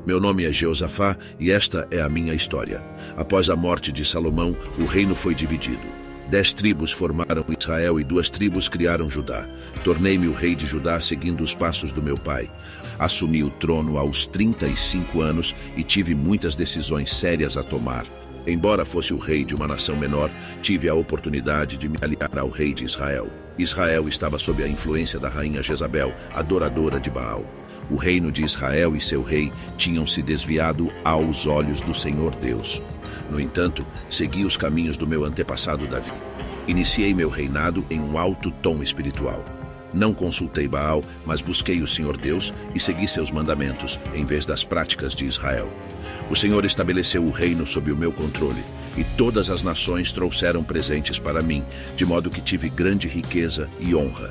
Meu nome é Jeosafá e esta é a minha história. Após a morte de Salomão, o reino foi dividido. 10 tribos formaram Israel e 2 tribos criaram Judá. Tornei-me o rei de Judá seguindo os passos do meu pai. Assumi o trono aos 35 anos e tive muitas decisões sérias a tomar. Embora fosse o rei de uma nação menor, tive a oportunidade de me aliar ao rei de Israel. Israel estava sob a influência da rainha Jezabel, adoradora de Baal. O reino de Israel e seu rei tinham se desviado aos olhos do Senhor Deus. No entanto, segui os caminhos do meu antepassado Davi. Iniciei meu reinado em um alto tom espiritual. Não consultei Baal, mas busquei o Senhor Deus e segui seus mandamentos, em vez das práticas de Israel. O Senhor estabeleceu o reino sob o meu controle, e todas as nações trouxeram presentes para mim, de modo que tive grande riqueza e honra.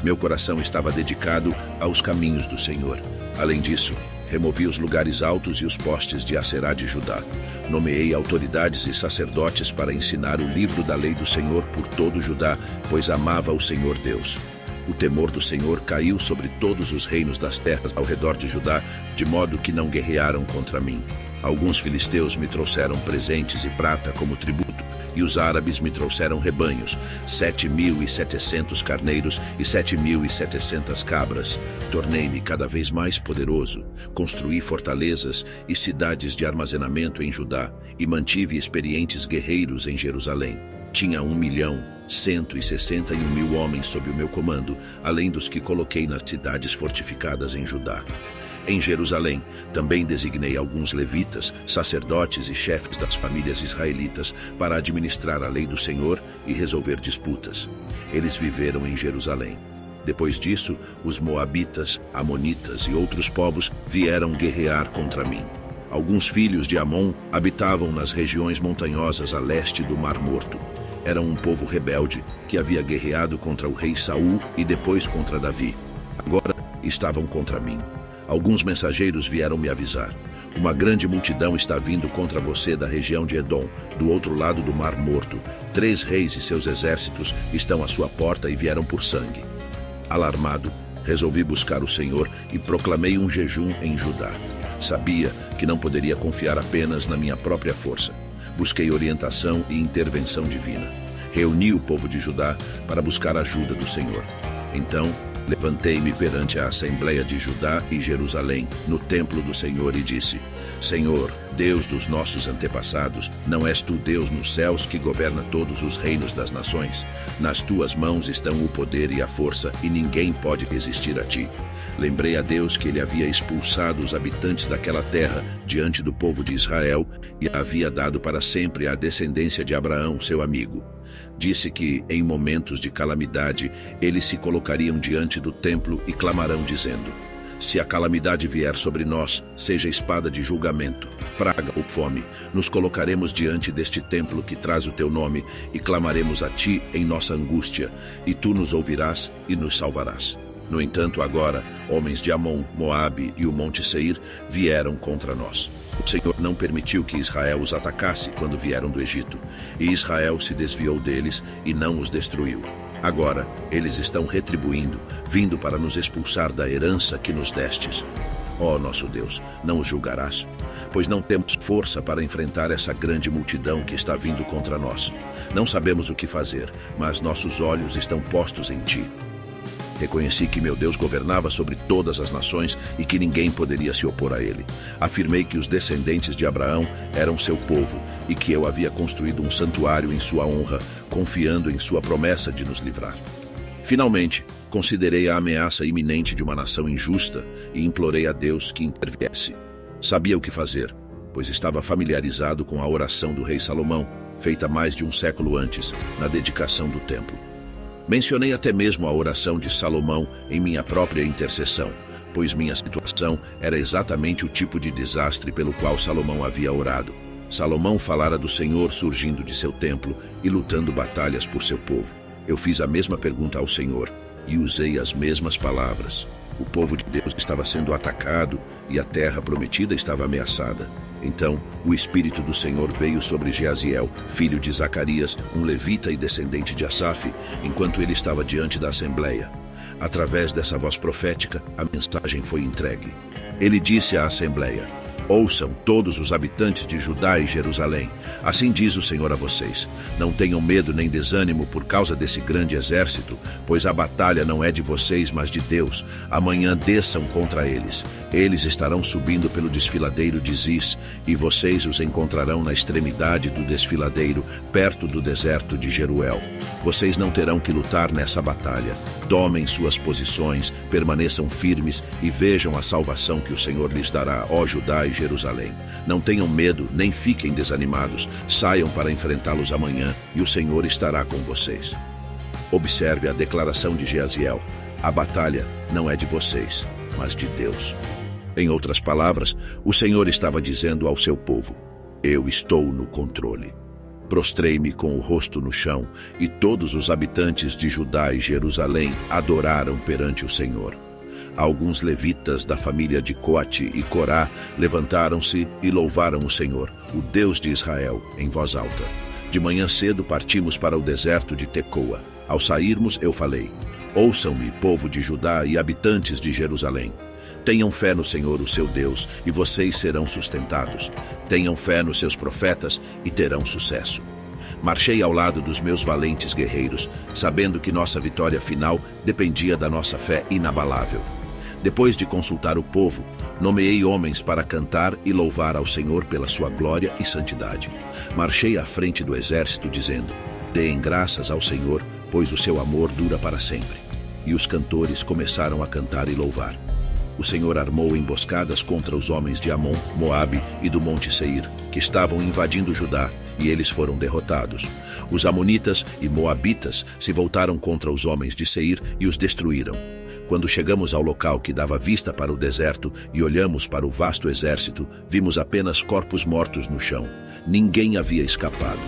Meu coração estava dedicado aos caminhos do Senhor. Além disso, removi os lugares altos e os postes de Aserá de Judá. Nomeei autoridades e sacerdotes para ensinar o livro da lei do Senhor por todo Judá, pois amava o Senhor Deus. O temor do Senhor caiu sobre todos os reinos das terras ao redor de Judá, de modo que não guerrearam contra mim. Alguns filisteus me trouxeram presentes e prata como tributo, e os árabes me trouxeram rebanhos, 7.700 carneiros e 7.700 cabras. Tornei-me cada vez mais poderoso, construí fortalezas e cidades de armazenamento em Judá, e mantive experientes guerreiros em Jerusalém. Tinha 1.161.000 homens sob o meu comando, além dos que coloquei nas cidades fortificadas em Judá. Em Jerusalém, também designei alguns levitas, sacerdotes e chefes das famílias israelitas para administrar a lei do Senhor e resolver disputas. Eles viveram em Jerusalém. Depois disso, os moabitas, amonitas e outros povos vieram guerrear contra mim. Alguns filhos de Amon habitavam nas regiões montanhosas a leste do Mar Morto. Eram um povo rebelde que havia guerreado contra o rei Saul e depois contra Davi. Agora estavam contra mim. Alguns mensageiros vieram me avisar. Uma grande multidão está vindo contra você da região de Edom, do outro lado do Mar Morto. 3 reis e seus exércitos estão à sua porta e vieram por sangue. Alarmado, resolvi buscar o Senhor e proclamei um jejum em Judá. Sabia que não poderia confiar apenas na minha própria força. Busquei orientação e intervenção divina. Reuni o povo de Judá para buscar a ajuda do Senhor. Então, levantei-me perante a Assembleia de Judá e Jerusalém, no templo do Senhor, e disse: Senhor, Deus dos nossos antepassados, não és tu Deus nos céus que governa todos os reinos das nações? Nas tuas mãos estão o poder e a força, e ninguém pode resistir a ti. Lembrei a Deus que ele havia expulsado os habitantes daquela terra diante do povo de Israel e havia dado para sempre à descendência de Abraão, seu amigo. Disse que, em momentos de calamidade, eles se colocariam diante do templo e clamarão dizendo: Se a calamidade vier sobre nós, seja espada de julgamento, praga ou fome, nos colocaremos diante deste templo que traz o teu nome e clamaremos a ti em nossa angústia, e tu nos ouvirás e nos salvarás. No entanto, agora, homens de Amon, Moabe e o Monte Seir vieram contra nós. O Senhor não permitiu que Israel os atacasse quando vieram do Egito, e Israel se desviou deles e não os destruiu. Agora, eles estão retribuindo, vindo para nos expulsar da herança que nos destes. Ó nosso Deus, não os julgarás? Pois não temos força para enfrentar essa grande multidão que está vindo contra nós. Não sabemos o que fazer, mas nossos olhos estão postos em ti. Reconheci que meu Deus governava sobre todas as nações e que ninguém poderia se opor a ele. Afirmei que os descendentes de Abraão eram seu povo e que eu havia construído um santuário em sua honra, confiando em sua promessa de nos livrar. Finalmente, considerei a ameaça iminente de uma nação injusta e implorei a Deus que interviesse. Sabia o que fazer, pois estava familiarizado com a oração do rei Salomão, feita mais de um século antes, na dedicação do templo. Mencionei até mesmo a oração de Salomão em minha própria intercessão, pois minha situação era exatamente o tipo de desastre pelo qual Salomão havia orado. Salomão falara do Senhor surgindo de seu templo e lutando batalhas por seu povo. Eu fiz a mesma pergunta ao Senhor e usei as mesmas palavras. O povo de Deus estava sendo atacado e a terra prometida estava ameaçada. Então, o Espírito do Senhor veio sobre Jeaziel, filho de Zacarias, um levita e descendente de Asaf, enquanto ele estava diante da Assembleia. Através dessa voz profética, a mensagem foi entregue. Ele disse à Assembleia: Ouçam todos os habitantes de Judá e Jerusalém. Assim diz o Senhor a vocês: não tenham medo nem desânimo por causa desse grande exército, pois a batalha não é de vocês, mas de Deus. Amanhã desçam contra eles. Eles estarão subindo pelo desfiladeiro de Ziz, e vocês os encontrarão na extremidade do desfiladeiro, perto do deserto de Jeruel. Vocês não terão que lutar nessa batalha. Tomem suas posições, permaneçam firmes e vejam a salvação que o Senhor lhes dará, ó Judá e Jerusalém. Não tenham medo, nem fiquem desanimados. Saiam para enfrentá-los amanhã, e o Senhor estará com vocês. Observe a declaração de Jeaziel: a batalha não é de vocês, mas de Deus. Em outras palavras, o Senhor estava dizendo ao seu povo: eu estou no controle. Prostrei-me com o rosto no chão, e todos os habitantes de Judá e Jerusalém adoraram perante o Senhor. Alguns levitas da família de Coate e Corá levantaram-se e louvaram o Senhor, o Deus de Israel, em voz alta. De manhã cedo partimos para o deserto de Tecoa. Ao sairmos, eu falei: ouçam-me, povo de Judá e habitantes de Jerusalém. Tenham fé no Senhor, o seu Deus, e vocês serão sustentados. Tenham fé nos seus profetas e terão sucesso. Marchei ao lado dos meus valentes guerreiros, sabendo que nossa vitória final dependia da nossa fé inabalável. Depois de consultar o povo, nomeei homens para cantar e louvar ao Senhor pela sua glória e santidade. Marchei à frente do exército, dizendo: deem graças ao Senhor, pois o seu amor dura para sempre. E os cantores começaram a cantar e louvar. O Senhor armou emboscadas contra os homens de Amon, Moabe e do Monte Seir, que estavam invadindo Judá, e eles foram derrotados. Os amonitas e moabitas se voltaram contra os homens de Seir e os destruíram. Quando chegamos ao local que dava vista para o deserto e olhamos para o vasto exército, vimos apenas corpos mortos no chão. Ninguém havia escapado.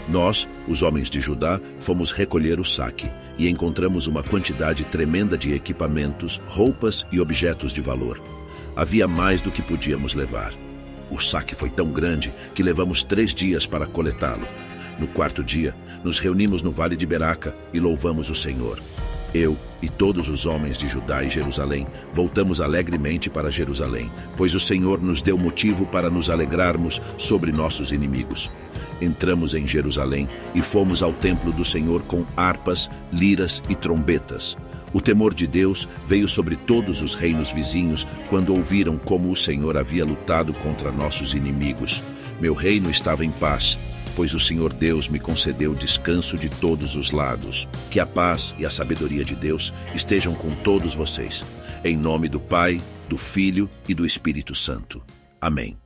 Nós, os homens de Judá, fomos recolher o saque e encontramos uma quantidade tremenda de equipamentos, roupas e objetos de valor. Havia mais do que podíamos levar. O saque foi tão grande que levamos 3 dias para coletá-lo. No 4º dia, nos reunimos no Vale de Beraca e louvamos o Senhor. Eu e todos os homens de Judá e Jerusalém voltamos alegremente para Jerusalém, pois o Senhor nos deu motivo para nos alegrarmos sobre nossos inimigos. Entramos em Jerusalém e fomos ao templo do Senhor com harpas, liras e trombetas. O temor de Deus veio sobre todos os reinos vizinhos quando ouviram como o Senhor havia lutado contra nossos inimigos. Meu reino estava em paz, pois o Senhor Deus me concedeu descanso de todos os lados. Que a paz e a sabedoria de Deus estejam com todos vocês. Em nome do Pai, do Filho e do Espírito Santo. Amém.